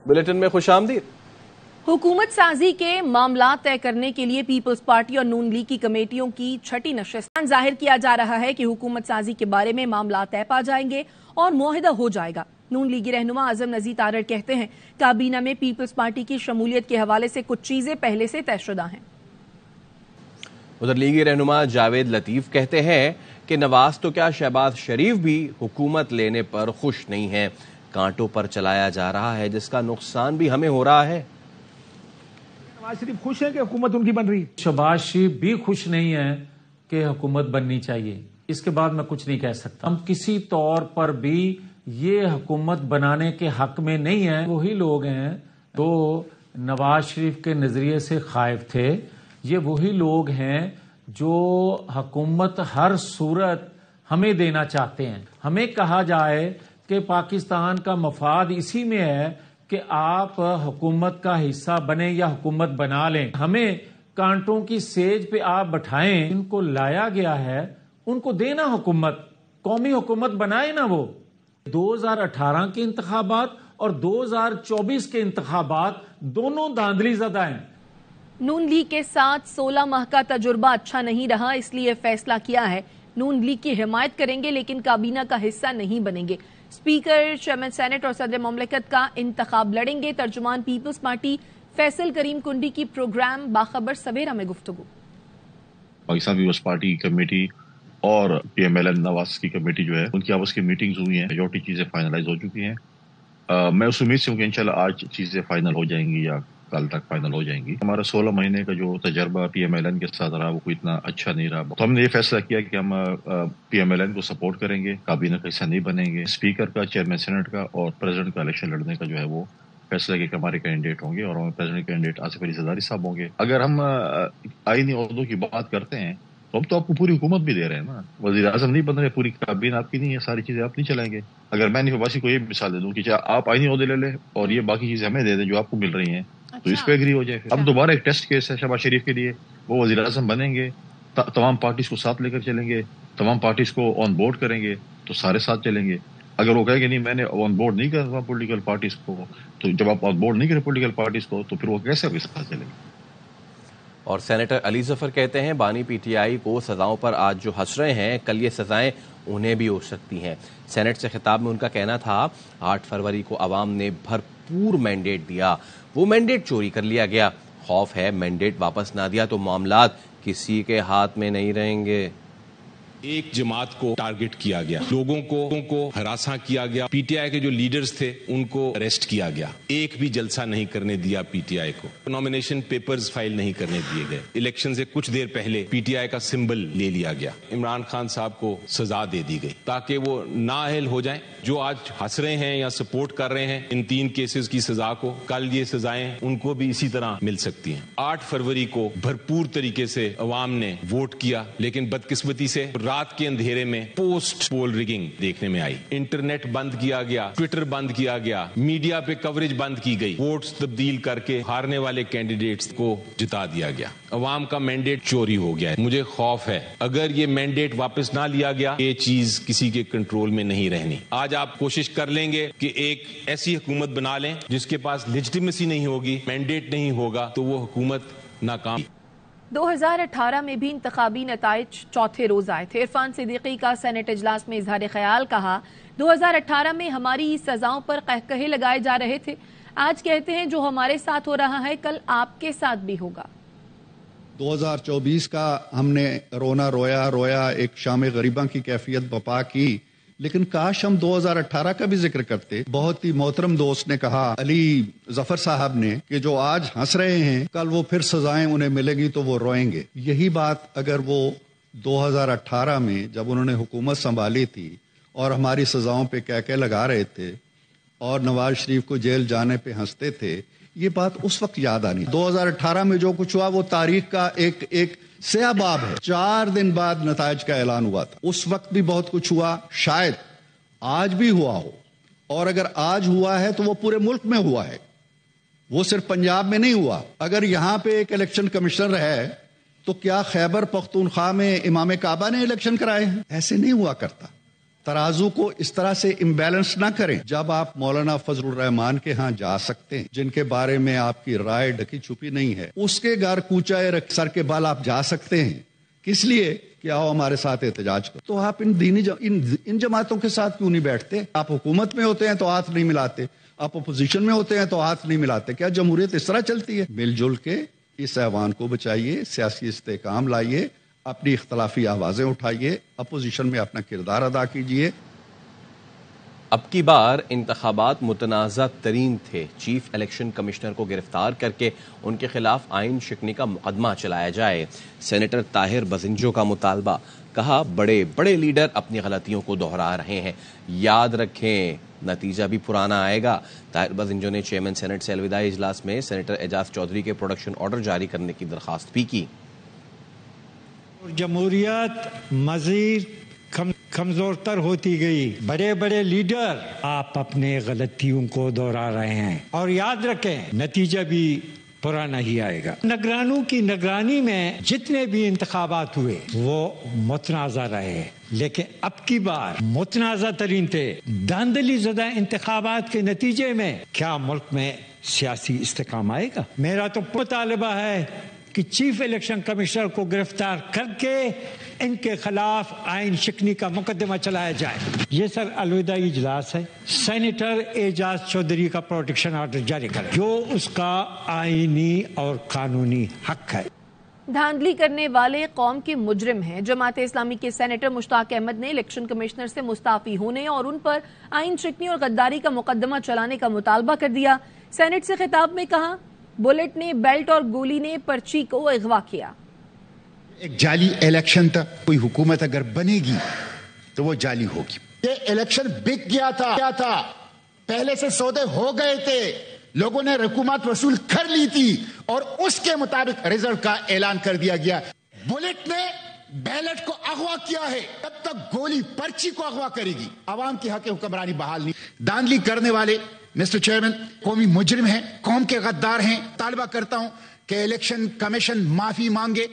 Bulletin में खुश आमदीद। हुकूमत साजी के मामलात तय करने के लिए पीपल्स पार्टी और नून लीग की कमेटियों की छठी नशस्त जाहिर किया जा रहा है कि हुकूमत साजी के बारे में मामलात तय पा जाएंगे और मुआहिदा हो जाएगा। नून लीगी रहनुमा आजम नज़ीर तारड़ कहते हैं काबीना में पीपल्स पार्टी की शमूलियत के हवाले से कुछ चीजें पहले से तयशुदा हैं। उधर लीगी रहनुमा जावेद लतीफ कहते हैं कि नवाज तो क्या शहबाज शरीफ भी हुकूमत लेने पर खुश नहीं है, कांटों पर चलाया जा रहा है जिसका नुकसान भी हमें हो रहा है। शहबाज शरीफ खुश है कि हुकूमत उनकी बन रही है? शहबाज शरीफ भी खुश नहीं है कि हुकूमत बननी चाहिए। इसके बाद मैं कुछ नहीं कह सकता। हम किसी तौर पर भी ये हुकूमत बनाने के हक में नहीं है। वही लोग हैं जो नवाज शरीफ के नजरिए से खाइफ थे, ये वही लोग हैं जो हुकूमत हर सूरत हमें देना चाहते हैं। हमें कहा जाए कि पाकिस्तान का मफाद इसी में है कि आप हुकूमत का हिस्सा बने या हुकूमत बना लें, हमें कांटों की सेज पे आप बैठाएं। इनको लाया गया है, उनको देना हुकूमत, कौमी हुकूमत बनाए ना। वो 2018 के इंतखाबात और 2024 के इंतखाबात दोनों धांधली ज़दा हैं। नून लीग के साथ 16 माह का तजुर्बा अच्छा नहीं रहा, इसलिए फैसला किया है नून लीग की हिमायत करेंगे लेकिन काबीना का हिस्सा नहीं बनेंगे। स्पीकर, चेयरमैन सेनेट और सदर मुमलिकत का इंतखाब लड़ेंगे। तर्जुमान पीपल्स पार्टी फैसल करीम कुंडी की प्रोग्राम बाखबर सवेरा में गुफ्तगू। पाकिस्तान पीपल्स पार्टी की कमेटी और PMLN नवाज की कमेटी जो है उनकी आपस की मीटिंग्स हुई हैं, मेजॉरिटी चीजें फाइनलाइज हो चुकी हैं। मैं उस उम्मीद से हूँ कि इंशाल्लाह आज चीजें फाइनल हो जाएंगी या कल तक फाइनल हो जाएंगी। हमारा 16 महीने का जो तजर्बा PMLN के साथ रहा वो कोई इतना अच्छा नहीं रहा, तो हमने ये फैसला किया कि हम PMLN को सपोर्ट करेंगे, काबीना का हिस्सा नहीं बनेंगे। स्पीकर का, चेयरमैन सेनेट का और प्रेसिडेंट का इलेक्शन लड़ने का जो है वो फैसला कि हमारे कैंडिडेट होंगे और हमारे प्रेसिडेंट कैंडिडेट आसिफ अली जरदारी साहब होंगे। अगर हम आईनी ओहदों की बात करते हैं तो हम तो आपको पूरी हुकूमत भी दे रहे हैं ना, वजीर आजम नहीं बन रहे, पूरी काबीना आपकी नहीं है, सारी चीजें आप नहीं चलाएंगे। अगर मैं निफाबासी को ये मिसाल दे दूं कि आप आईनी ओहदे ले ले और ये बाकी चीजें हमें दे दें जो आपको मिल रही हैं, तो इस पे एग्री हो जाए। अब दोबारा एक टेस्ट केस है शहबाज शरीफ के लिए, वो वजीर आजम बनेंगे, तमाम पार्टीज को साथ लेकर चलेंगे, तमाम पार्टीज को ऑन बोर्ड करेंगे तो सारे साथ चलेंगे। अगर वो कहेंगे नहीं मैंने ऑन बोर्ड नहीं करता पॉलिटिकल पार्टीज को, तो जब आप ऑन बोर्ड नहीं करें पॉलिटिकल पार्टीज को तो फिर वो कैसे आपके साथ चलेंगे। और सेनेटर अली जफर कहते हैं बानी PTI को सजाओं पर आज जो हंस रहे हैं कल ये सजाएं उन्हें भी हो सकती हैं। सेनेट से खिताब में उनका कहना था 8 फरवरी को अवाम ने भरपूर मैंडेट दिया, वो मैंडेट चोरी कर लिया गया। खौफ है मैंडेट वापस ना दिया तो मामलात किसी के हाथ में नहीं रहेंगे। एक जमात को टारगेट किया गया, लोगों को हरासा किया गया, PTI के जो लीडर्स थे उनको अरेस्ट किया गया, एक भी जलसा नहीं करने दिया PTI को, नॉमिनेशन पेपर्स फाइल नहीं करने दिए गए, इलेक्शन से कुछ देर पहले PTI का सिंबल ले लिया गया, इमरान खान साहब को सजा दे दी गई ताकि वो नाअहल हो जाएं। जो आज हंस रहे हैं या सपोर्ट कर रहे हैं इन 3 केसेस की सजा को, कल ये सजाएं उनको भी इसी तरह मिल सकती हैं। 8 फरवरी को भरपूर तरीके से अवाम ने वोट किया, लेकिन बदकिस्मती से रात के अंधेरे में पोस्ट पोल रिगिंग देखने में आई। इंटरनेट बंद किया गया, ट्विटर बंद किया गया, मीडिया पे कवरेज बंद की गई, वोट्स तब्दील करके हारने वाले कैंडिडेट्स को जिता दिया गया। अवाम का मैंडेट चोरी हो गया है। मुझे खौफ है अगर ये मैंडेट वापस ना लिया गया ये चीज किसी के कंट्रोल में नहीं रहनी। आज आप कोशिश कर लेंगे कि एक ऐसी हुकूमत बना लें जिसके पास लेजिटिमेसी नहीं होगी, मैंडेट नहीं होगा, तो वो हुकूमत नाकाम। 2018 में भी इंतखाबी नताइज चौथे रोज आए थे। इरफान सिद्दीकी का सेनेट इजलास में इजहार ख्याल कहा 2018 में हमारी सजाओं पर कहकहे लगाए जा रहे थे, आज कहते हैं जो हमारे साथ हो रहा है कल आपके साथ भी होगा। 2024 का हमने रोना रोया एक शाम गरीबा की कैफियत बपा की, लेकिन काश हम 2018 का भी जिक्र करते। बहुत ही मोहतरम दोस्त ने कहा, अली जफर साहब ने, कि जो आज हंस रहे हैं कल वो फिर सजाएं उन्हें मिलेगी तो वो रोएंगे। यही बात अगर वो 2018 में जब उन्होंने हुकूमत संभाली थी और हमारी सजाओं पे कहके लगा रहे थे और नवाज शरीफ को जेल जाने पे हंसते थे, ये बात उस वक्त याद आनी। 2018 में जो कुछ हुआ वो तारीख का एक स्याह बाब है। 4 दिन बाद नताइज का ऐलान हुआ था, उस वक्त भी बहुत कुछ हुआ, शायद आज भी हुआ हो, और अगर आज हुआ है तो वो पूरे मुल्क में हुआ है, वो सिर्फ पंजाब में नहीं हुआ। अगर यहां पे एक इलेक्शन कमिश्नर है तो क्या खैबर पख्तूनख्वा में इमाम काबा ने इलेक्शन कराए हैं? ऐसे नहीं हुआ करता। तराजू को इस तरह से इम्बैलेंस ना करें। जब आप मौलाना फजलुर रहमान के यहाँ जा सकते हैं, जिनके बारे में आपकी राय ढकी छुपी नहीं है, उसके घर कूचाए सर के बाल आप जा सकते हैं, किस लिए कि आओ हमारे साथ एहतजाज करो। तो आप इन जमातों के साथ क्यों नहीं बैठते? आप हुकूमत में होते हैं तो हाथ नहीं मिलाते, आप अपोजिशन में होते हैं तो हाथ नहीं मिलाते। क्या जमहूरियत इस तरह चलती है? मिलजुल के इस ऐवान को बचाइए, सियासी इस्तेकाम लाइए, अपनी इख्तलाफी आवाजें उठाइए, अपोजिशन में अपना किरदार अदा कीजिए। अब की बार इंतखाबात मुतनाज़ा तरीन थे। चीफ इलेक्शन कमिश्नर को गिरफ्तार करके उनके खिलाफ आइन शिकनी का मुकदमा चलाया जाए। सेनेटर ताहिर बजिंजो का मुतालबा। कहा बड़े बड़े लीडर अपनी गलतियों को दोहरा रहे हैं, याद रखें नतीजा भी पुराना आएगा। ताहिर बजिंजो ने चेयरमैन सेनेट से अलविदाई इजलास में सेनेटर एजाज चौधरी के प्रोडक्शन ऑर्डर जारी करने की दरख्वास्त भी की। जमहूरियत मजीद कमजोर तर होती गई। बड़े बड़े लीडर आप अपने गलतियों को दोहरा रहे हैं और याद रखें नतीजा भी पुराना ही आएगा। निगरानों की निगरानी में जितने भी इंतखाबात हुए वो मुतनाज़ा रहे, लेकिन अब की बार मुतनाज़ा तरीन थे। धांधली ज़दा इंतखाबात के नतीजे में क्या मुल्क में सियासी इस्तेकाम आएगा? मेरा तो मुतालबा है कि चीफ इलेक्शन कमिश्नर को गिरफ्तार करके इनके खिलाफ आइन शिकनी का मुकदमा चलाया जाए। ये सर अलविदाई इजलास है, सेनेटर एजाज चौधरी का प्रोटेक्शन ऑर्डर जारी करें जो उसका आईनी और कानूनी हक है। धांधली करने वाले कौम के मुजरिम हैं। जमात इस्लामी के सेनेटर मुश्ताक अहमद ने इलेक्शन कमिश्नर से मुस्ताफी होने और उन पर आइन शिकनी और गद्दारी का मुकदमा चलाने का मुतालबा कर दिया। सेनेट से खिताब में कहा बुलेट ने बेल्ट और गोली ने पर्ची को अगवा किया। एक जाली इलेक्शन था, कोई हुकूमत अगर बनेगी तो वो जाली होगी। ये इलेक्शन बिक गया था, पहले से सौदे हो गए थे, लोगों ने रकूमत वसूल कर ली थी और उसके मुताबिक रिजल्ट का ऐलान कर दिया गया। बुलेट ने बैलेट को अगवा किया है, तब तक गोली पर्ची को अगवा करेगी। आवाम की हक हुक्मरानी बहाल नहीं। धांधली करने वाले मिस्टर चेयरमैन कौमी मुजरिम हैं, कौम के गद्दार हैं। तालबा करता हूं कि इलेक्शन कमीशन माफी मांगे,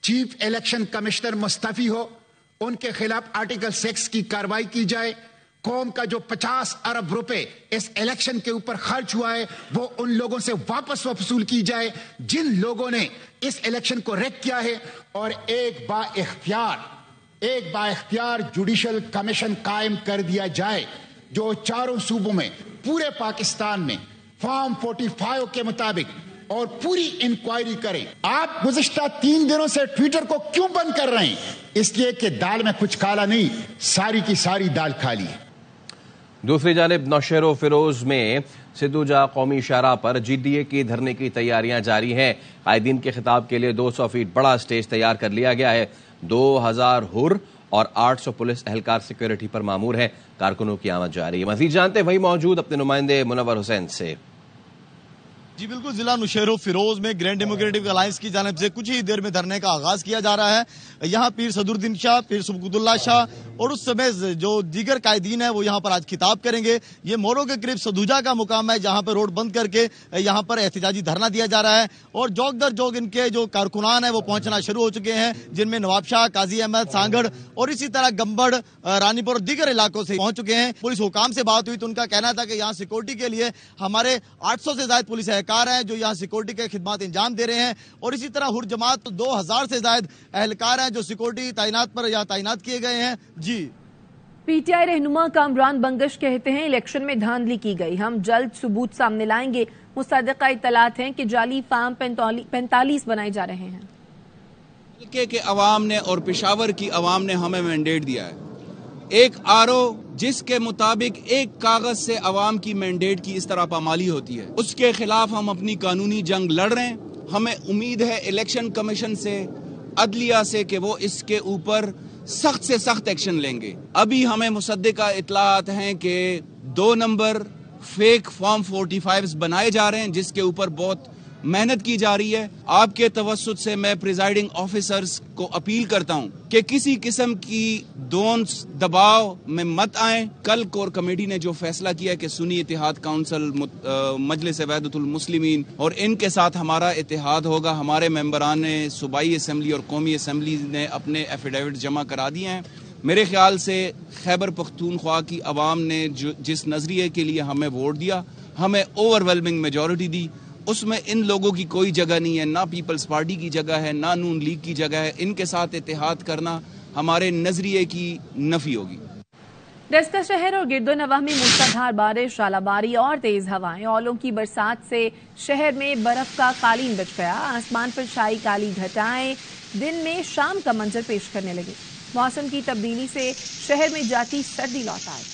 चीफ इलेक्शन कमिश्नर मुस्तफी हो, उनके खिलाफ आर्टिकल 6 की कार्रवाई की जाए। कौम का जो 50 अरब रुपए इस इलेक्शन के ऊपर खर्च हुआ है वो उन लोगों से वापस वसूल की जाए जिन लोगों ने इस इलेक्शन को रेक किया है। और एक बाइख्तियार जुडिशल कमीशन कायम कर दिया जाए जो चारों सूबों में पूरे पाकिस्तान में फॉर्म 45 के मुताबिक और पूरी इंक्वायरी करें। आप गुज़िश्ता 3 दिनों से ट्विटर को क्यों बंद कर रहे हैं? इसलिए कि दाल में कुछ काला नहीं, सारी की सारी दाल खाली है। दूसरी जानिब नौशहर फिरोज में सिद्धूजा कौमी शाहराह पर GDA की धरने की तैयारियां जारी हैं। कायदीन के खिताब के लिए 200 फीट बड़ा स्टेज तैयार कर लिया गया है। 2000 हुर और 800 पुलिस एहलकार सिक्योरिटी पर मामूर है। कारकुनों की आमद जारी है। मजीद जानते वही मौजूद अपने नुमाइंदे मुनव्वर हुसैन से। जी बिल्कुल, जिला नौशहर फिरोज में ग्रैंड डेमोक्रेटिक अलायंस की जानिब से कुछ ही देर में धरने का आगाज किया जा रहा है। यहाँ पीर सदरुद्दीन शाह, पीर सुबकुतुल्लाह शाह और उस समय जो दीगर कायदीन है वो यहाँ पर आज खिताब करेंगे। ये मोरो के करीब सदूजा का मुकाम है जहाँ पर रोड बंद करके यहाँ पर एहतजाजी धरना दिया जा रहा है और जौक दर जौक इनके जो कारकुनान है वो पहुंचना शुरू हो चुके हैं, जिनमें नवाब शाह, काजी अहमद, सांगड़ और इसी तरह गंबड़, रानीपुर और दीगर इलाकों से पहुंच चुके हैं। पुलिस हुकाम से बात हुई तो उनका कहना था कि यहाँ सिक्योरिटी के लिए हमारे 800 से ज्यादा पुलिस एहलकार हैं जो यहाँ सिक्योरिटी के खिदमत इंजाम दे रहे हैं और इसी तरह हुर जमात 2000 से ज्यादा एहलकार हैं जो सिक्योरिटी तैनात पर यहाँ तैनात किए गए हैं। जी PTI रहनुमा कामरान बंगश कहते हैं इलेक्शन में धांधली की गई, हम जल्द सबूत सामने लाएंगे। मुसद्दक़ा इत्तलात हैं कि जाली फार्म 45 बनाए जा रहे हैं। के अवाम ने और पेशावर की अवाम ने हमें मैंडेट दिया है, एक RO जिसके मुताबिक एक कागज से अवाम की मैंडेट की इस तरह पामाली होती है, उसके खिलाफ हम अपनी कानूनी जंग लड़ रहे हैं। हमें उम्मीद है इलेक्शन कमीशन से, अदलिया से कि वो इसके ऊपर सख्त से सख्त एक्शन लेंगे। अभी हमें मुसद्दक़ा इत्तलात हैं कि 2 नंबर फेक फॉर्म 45 बनाए जा रहे हैं जिसके ऊपर बहुत मेहनत की जा रही है। आपके तवस्सुत से मैं प्रिजाइडिंग ऑफिसर्स को अपील करता हूं कि किसी किस्म की दोंस दबाव में मत आए। कल कोर कमेटी ने जो फैसला किया कि सुन्नी इत्तेहाद काउंसिल, मजलिस वहदतुल मुस्लिमीन और इनके साथ हमारा इत्तेहाद होगा। हमारे मेंबरान ने सूबाई असम्बली और कौमी असम्बली ने अपने एफिडेविट जमा करा दिए हैं। میرے خیال سے خیبر پختونخوا کی عوام نے جس نظریے کے لیے ہمیں ووٹ دیا، ہمیں اوور ویلمنگ میجورٹی دی، اس میں ان لوگوں کی کوئی جگہ نہیں ہے، نہ پیپلز پارٹی کی جگہ ہے، نہ نون لیگ کی جگہ ہے۔ ان کے ساتھ اتحاد کرنا ہمارے نظریے کی نفی ہوگی۔ ڈسکہ شہر اور گرد و نواح میں موسلادھار بارش، ژالہ باری اور تیز ہوائیں، اولوں کی برسات سے شہر میں برف کا قالین بچھ گیا۔ آسمان پر چھائی کالی گھٹائیں دن میں شام کا منظر پیش کرنے لگی۔ موسم کی تبدیلی سے شہر میں جاتی سردی لوٹ آئی۔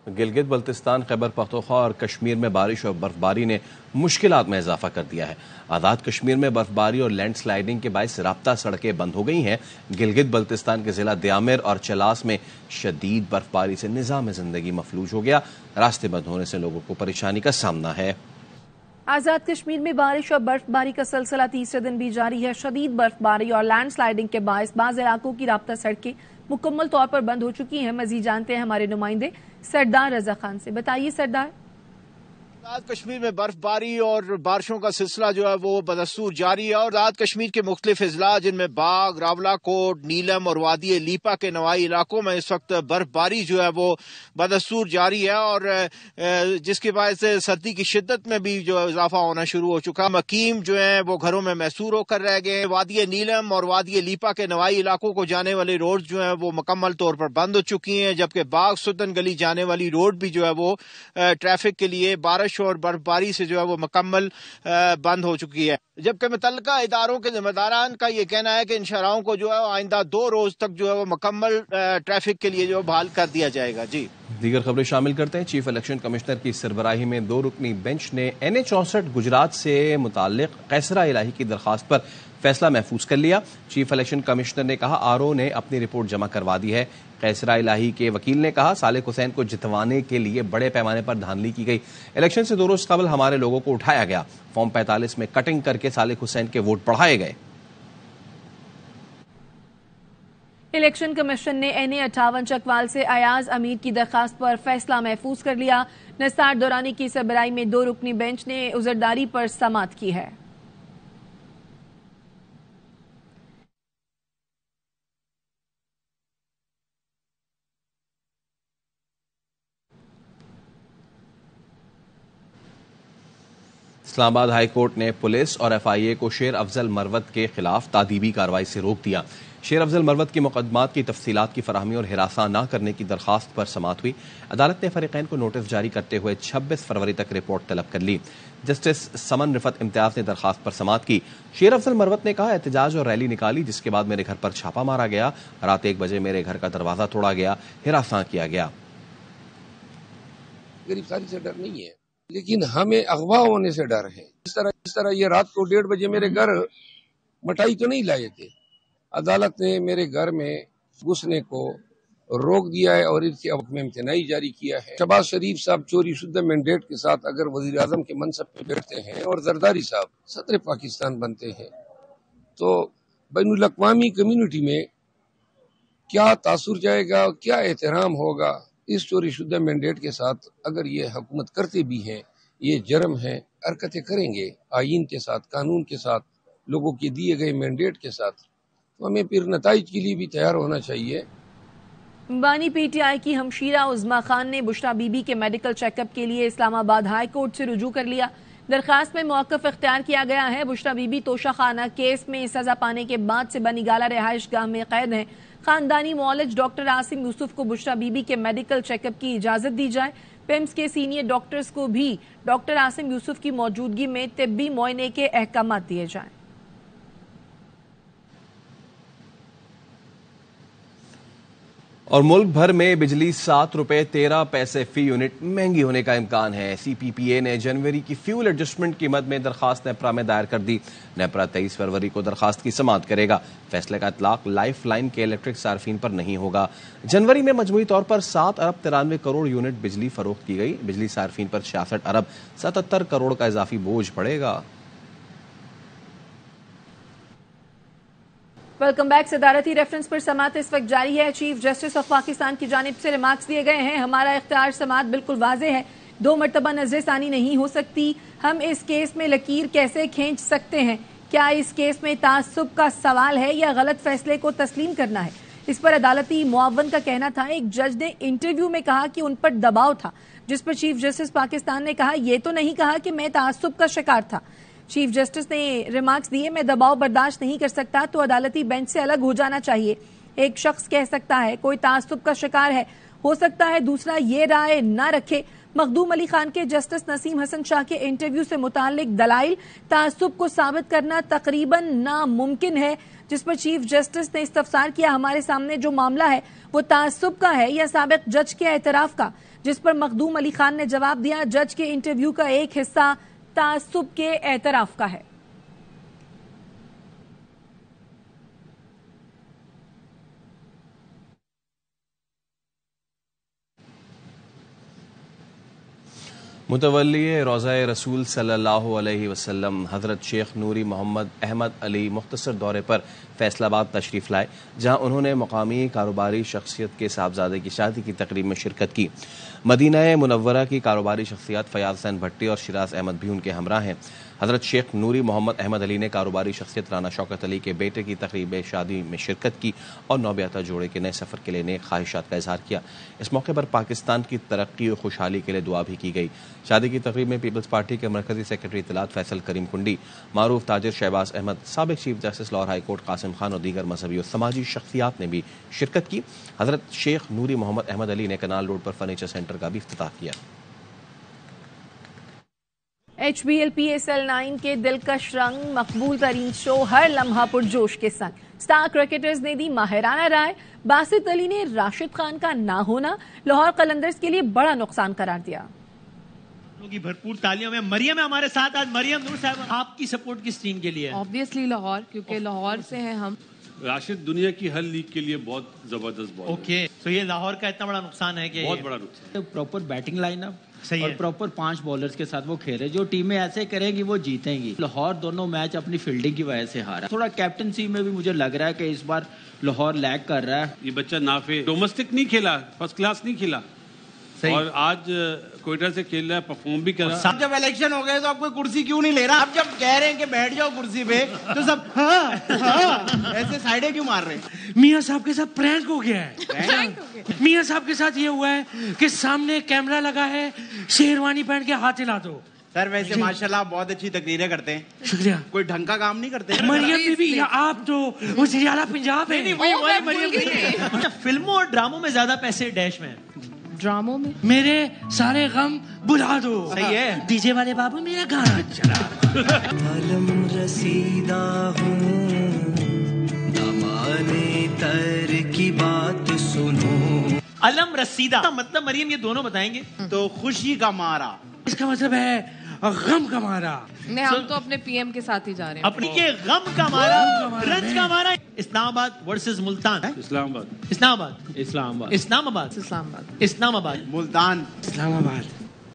گلگت بلتستان، خیبر پختونخوا اور کشمیر میں بارش اور برف باری نے مشکلات میں اضافہ کر دیا ہے۔ آزاد کشمیر میں برف باری اور لینڈ سلائیڈنگ کے باعث رابطہ سڑکیں بند ہو گئی ہیں۔ گلگت بلتستان کے ضلع دیامر اور چلاس میں شدید برف باری سے نظام زندگی مفلوج ہو گیا۔ راستے بند ہونے سے لوگوں کو پریشانی کا سامنا ہے۔ آزاد کشمیر میں بارش اور برف باری کا سلسلہ تیسرے دن بھی جاری ہے۔ شدید برف باری اور لینڈ سلائیڈنگ کے باعث بعض علاقوں کی رابطہ سڑکیں مکمل طور پر بند ہو چکی ہیں۔ مزید جانتے ہیں ہمارے نمائندے سردار رضا خان سے۔ بتائیے سردار۔ آزاد کشمیر میں برف باری اور بارشوں کا سلسلہ جو ہے وہ بدستور جاری ہے، اور آزاد کشمیر کے مختلف اضلاع جن میں باغ، راولا کوٹ، نیلم اور وادی لیپا کے نواحی علاقوں میں اس وقت برف باری جو ہے وہ بدستور جاری ہے، اور جس کے باعث سردی کی شدت میں بھی جو اضافہ ہونا شروع ہو چکا۔ مقیم جو ہیں وہ گھروں میں محصور ہو کر رہ گئے۔ وادی نیلم اور وادی لیپا کے نواحی علاقوں کو جانے والے روڈ جو ہیں وہ مکمل طور پر بند ہو چکی ہیں، جبکہ باغ سدن گلی جانے والی روڈ بھی جو ہے وہ ٹریفک کے لیے بارش اور برف باری سے جو ہے وہ مکمل بند ہو چکی ہے، جبکہ متعلقہ اداروں کے ذمہ داران کا یہ کہنا ہے کہ ان شاہراہوں کو جو ہے آئندہ 2 روز تک جو ہے وہ مکمل ٹریفک کے لیے جو بحال کر دیا جائے گا۔ جی دیگر خبریں شامل کرتے ہیں۔ چیف الیکشن کمشنر کی سربراہی میں 2 رکنی بینچ نے NH64 گجرات سے متعلق قیصرہ الہی کی درخواست پر فیصلہ محفوظ کر لیا۔ چیف الیکشن کمشنر نے کہا RO نے اپنی رپورٹ جمع کروا دی ہے۔ قیصرہ الہی کے وکیل نے کہا صالح حسین کو جتوانے کے لیے بڑے پیمانے پر دھاندلی کی گئی۔ الیکشن سے 2 روز قبل ہمارے لوگوں کو اٹھایا گیا، فارم 45 میں کٹنگ کر کے صالح حسین کے ووٹ بڑھائے گئے۔ الیکشن کمیشن نے NA58 چکوال سے ایاز امیر کی درخواست پر فیصلہ محفوظ کر لیا۔ نثار دورانی کی سربراہی میں 2 رکنی بینچ نے عذرداری پر سماعت کی ہے۔ اسلام آباد ہائی کورٹ نے پولیس اور FIA کو شیر افضل مروت کے خلاف تادیبی کارروائی سے روک دیا۔ شیر افضل مروت کے مقدمات کی تفصیلات کی فراہمی اور ہراساں نہ کرنے کی درخواست پر سماعت ہوئی۔ عدالت نے فریقین کو نوٹس جاری کرتے ہوئے 26 فروری تک رپورٹ طلب کر لی۔ جسٹس سمن رفت امتیاز نے درخواست پر سماعت کی۔ شیر افضل مروت نے کہا احتجاج اور ریلی نکالی، جس کے بعد میرے گھر پر چھاپا مارا گیا، رات 1 بجے میرے گھر کا دروازہ توڑا گیا، ہراساں کیا گیا۔ گرفتاری سے ڈر نہیں ہے، لیکن ہمیں اغوا ہونے سے ڈر ہے۔ اس طرح یہ رات کو 1:30 بجے میرے گھر مٹائی تو نہیں لائے تھے۔ عدالت نے میرے گھر میں گھسنے کو روک دیا ہے اور اس کے حکم میں امتناعی جاری کیا ہے۔ شہباز شریف صاحب چوری شدہ مینڈیٹ کے ساتھ اگر وزیر اعظم کے منصب پہ بیٹھتے ہیں اور زرداری صاحب صدر پاکستان بنتے ہیں تو بین الاقوامی کمیونٹی میں کیا تاثر جائے گا، کیا احترام ہوگا؟ اس چوری شدہ مینڈیٹ کے ساتھ اگر یہ حکومت کرتے بھی ہیں، یہ جرم ہے، حرکتیں کریں گے آئین کے ساتھ، قانون کے ساتھ، لوگوں کے دیے گئے مینڈیٹ کے ساتھ، تو ہمیں پھر نتائج کے لیے بھی تیار ہونا چاہیے۔ بانی PTI کی ہمشیرہ عظما خان نے بشرا بی بی کے میڈیکل چیک اپ کے لیے اسلام آباد ہائی کورٹ سے رجوع کر لیا۔ درخواست میں موقف اختیار کیا گیا ہے۔ بشرا بی بی توشہ خانہ کیس میں سزا پانے کے بعد سے بنی گالہ رہائش گاہ میں قید ہیں۔ خاندانی معالج ڈاکٹر عاصم یوسف کو بشرا بی بی کے میڈیکل چیک اپ کی اجازت دی جائے۔ پیمز کے سینئر ڈاکٹرز کو بھی ڈاکٹر عاصم یوسف کی موجودگی میں طبی معائنے کے احکامات دیے جائیں۔ اور ملک بھر میں بجلی 7 روپے 13 پیسے فی یونٹ مہنگی ہونے کا امکان ہے۔ CPPA نے جنوری کی فیول ایڈجسٹمنٹ قیمت میں درخواست نیپرا میں دائر کر دی۔ نیپرا 23 فروری کو درخواست کی سماعت کرے گا۔ فیصلے کا اطلاق لائف لائن کے الیکٹرک صارفین پر نہیں ہوگا۔ جنوری میں مجموعی طور پر 7 ارب 93 کروڑ یونٹ بجلی فروخت کی گئی۔ بجلی صارفین پر 66 ارب 77 کروڑ کا اضافی بوجھ پڑے گا۔ Welcome back. सदारती रेफरेंस पर समाअत इस वक्त जारी है। चीफ जस्टिस ऑफ पाकिस्तान की जानिब से रिमार्क्स दिए गए हैं। हमारा इख्तियार समाअत बिल्कुल वाज़ेह है, 2 मरतबा नजर सानी नहीं हो सकती। हम इस केस में लकीर कैसे खींच सकते हैं? क्या इस केस में तासुब का सवाल है या गलत फैसले को तस्लीम करना है? इस पर अदालती मुआवन का कहना था, एक जज ने इंटरव्यू में कहा कि उन पर दबाव था, जिस पर चीफ जस्टिस पाकिस्तान ने कहा ये तो नहीं कहा कि मैं तासुब का शिकार था। चीफ जस्टिस ने रिमार्क्स दिए, मैं दबाव बर्दाश्त नहीं कर सकता तो अदालती बेंच से अलग हो जाना चाहिए। एक शख्स कह सकता है कोई तासुब का शिकार है, हो सकता है दूसरा ये राय न रखे। मखदूम अली खान के जस्टिस नसीम हसन शाह के इंटरव्यू से मुतालिक दलाइल तासुब को साबित करना तकरीबन नामुमकिन है, जिस पर चीफ जस्टिस ने इस्तफसार किया हमारे सामने जो मामला है वो तासुब का है या साबिक जज के एतराफ का, जिस पर मखदूम अली खान ने जवाब दिया जज के इंटरव्यू का एक हिस्सा तासुब के एतराफ का है। मुतवल्ली रोज़ा रसूल सल्लल्लाहु अलैहि वसल्लम हज़रत शेख नूरी मोहम्मद अहमद अली मुख्तसर दौरे पर फैसलाबाद तशरीफ़ लाए, जहां उन्होंने मकामी कारोबारी शख्सियत के साहबजादे की शादी की तकरीब में शिरकत की। मदीना मुनव्वरा की कारोबारी शख्सियत फयाज हुसैन भट्टी और शिराज अहमद भी उनके हमरा हैं। हज़रत शेख नूरी मोहम्मद अहमद अली ने कारोबारी शख्सियत राना शौकत अली के बेटे की तकरीब शादी में शिरकत की और नौबियाता जोड़े के नए सफ़र के लिए नेक ख्वाहिशात का इजहार किया। इस मौके पर पाकिस्तान की तरक्की और खुशहाली के लिए दुआ भी की गई। शादी की तकरीब में पीपल्स पार्टी के मरकजी सेक्रेटरी इत्तलात फैसल करीम कुंडी, मारूफ ताजिर शहबाज अहमद, साबिक chief justice Lahore high court Qasim Khan और दीगर मजहबी और समाजी शख्सियात ने भी शिरकत की। हज़रत शेख नूरी मोहम्मद अहमद अली ने कनाल रोड पर फर्नीचर सेंटर का भी इफ्तिताह किया। HBL PSL 9 के दिलकश रंग, मकबूल तरीन शो, हर लम्हा पुरजोश के संग स्टार क्रिकेटर्स ने दी माहिराना राय। बासित अली ने राशिद खान का ना होना लाहौर कलंदर्स के लिए बड़ा नुकसान करार दिया। की भरपूर तालियों में मरियम है हमारे साथ। आज मरियम नूर साहब, आपकी सपोर्ट किस टीम के लिए है? ऑब्वियसली लाहौर, क्योंकि लाहौर से हैं हम। राशिद दुनिया की हर लीग के लिए बहुत जबरदस्त बॉल। ओके, तो ये लाहौर का इतना बड़ा नुकसान है कि बहुत बड़ा नुकसान। प्रॉपर बैटिंग लाइनअप सही और प्रॉपर 5 बॉलर्स के साथ वो खेले, जो टीमें ऐसे करेंगी वो जीतेंगी। लाहौर दोनों मैच अपनी फील्डिंग की वजह से हारा। थोड़ा कैप्टनसी में भी मुझे लग रहा है कि इस बार लाहौर लैग कर रहा है। ये बच्चा नाफे डोमेस्टिक नहीं खेला, फर्स्ट क्लास नहीं खेला और आज कोयटा से खेल रहा है, परफॉर्म भी कर रहा है। सब जब इलेक्शन हो गए तो आपको कुर्सी क्यों नहीं ले रहा? आप जब कह रहे हैं कि बैठ जाओ कुर्सी पे तो सब हाँ ऐसे साइडें क्यों मार रहे हैं? मियां साहब के साथ प्रैंक हो गया है। मियां साहब के साथ ये हुआ है कि सामने कैमरा लगा है, शेरवानी पहन के हाथ हिला दो। सर वैसे माशाल्लाह बहुत अच्छी तकरीरें करते हैं। शुक्रिया। कोई ढंग का काम नहीं करते। मरियम बीबी, आप तो मुझे पंजाब है। अच्छा, फिल्मों और ड्रामों में ज्यादा पैसे डैश में, ड्रामों में मेरे सारे गम बुला दो। सही है। डीजे वाले बाबू मेरा गाना चला। अलम रसीदा हूँ दमाने तर की बात सुनो। अलम रसीदा मतलब मरियम ये दोनों बताएंगे। तो खुशी का मारा, इसका मतलब है गम का मारा। नहीं, हम तो अपने PM के साथ ही जा रहे हैं। अपनी के गम का मारा, रंज का मारा। इस्लामाबाद वर्सेस मुल्तान। इस्लामाबाद इस्लामाबाद इस्लामाबाद इस्लामाबाद इस्लामाबाद इस्लामाबाद मुल्तान इस्लामाबाद।